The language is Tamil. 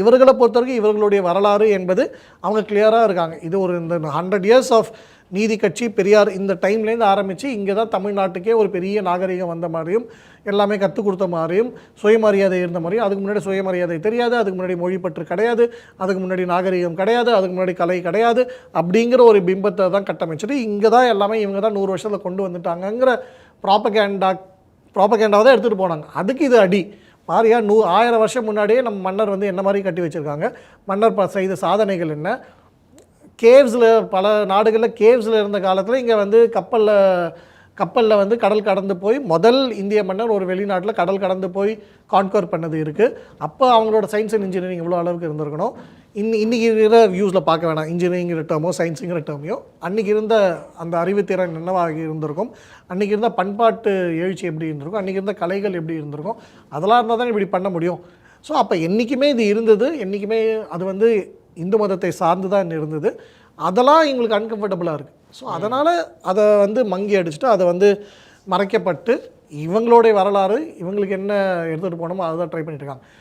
இவர்களை பொறுத்தவரைக்கும் இவர்களுடைய வரலாறு என்பது அவங்க கிளியராக இருக்காங்க. இது ஒரு இந்த 100 இயர்ஸ் ஆஃப் நீதி கட்சி பெரியார் இந்த டைம்லேருந்து ஆரம்பித்து இங்கே தான் தமிழ்நாட்டுக்கே ஒரு பெரிய நாகரிகம் வந்த மாதிரியும் எல்லாமே கற்றுக் கொடுத்த மாதிரியும் சுயமரியாதை இருந்த மாதிரியும், அதுக்கு முன்னாடி சுயமரியாதை தெரியாது, அதுக்கு முன்னாடி மொழிப்பற்று கிடையாது, அதுக்கு முன்னாடி நாகரிகம் கிடையாது, அதுக்கு முன்னாடி கலை கிடையாது அப்படிங்கிற ஒரு பிம்பத்தை தான் கட்டமைச்சிட்டு இங்கே தான் எல்லாமே இவங்க தான் 100 வருஷத்தில் கொண்டு வந்துட்டாங்கங்கிற ப்ராப்பகேண்டாவை தான் எடுத்துகிட்டு போனாங்க. அதுக்கு இது அடி பாரியா 1000 வருஷம் முன்னாடியே நம்ம மன்னர் வந்து என்ன மாதிரி கட்டி வச்சுருக்காங்க, மன்னர் செய்த சாதனைகள் என்ன, கேவ்ஸில் பல நாடுகளில் கேவ்ஸில் இருந்த காலத்தில் இங்கே வந்து கப்பலில் வந்து கடல் கடந்து போய் முதல் இந்திய மன்னர் ஒரு வெளிநாட்டில் கடல் கடந்து போய் கான்கவர் பண்ணது இருக்குது. அப்போ அவங்களோட சயின்ஸ் அண்ட் இன்ஜினியரிங் இவ்வளோ அளவுக்கு இருந்திருக்கணும். இன்றைக்கி இருக்கிற வியூஸில் பார்க்க வேணாம், இன்ஜினியரிங்கிற டேர்மோ சயின்ஸுங்கிற டேர்மையோ அன்றைக்கி இருந்த அந்த அறிவுத்திறன் என்னவாக இருந்திருக்கும், அன்றைக்கி இருந்த பண்பாட்டு எழுச்சி எப்படி இருந்திருக்கும், அன்றைக்கி இருந்த கலைகள் எப்படி இருந்திருக்கும், அதெல்லாம் இருந்தால் தான் இப்படி பண்ண முடியும். ஸோ அப்போ என்றைக்குமே இது இருந்தது, என்றைக்குமே அது வந்து இந்து மதத்தை சார்ந்து தான் இருந்தது. அதெல்லாம் எங்களுக்கு அன்கம்ஃபர்டபுளாக இருக்குது. ஸோ அதனால் அதை வந்து மங்கி அடிச்சுட்டு அதை வந்து மறைக்கப்பட்டு இவங்களுடைய வரலாறு இவங்களுக்கு என்ன எடுத்துகிட்டு போகணுமோ அதை தான் ட்ரை பண்ணிட்டு இருக்காங்க.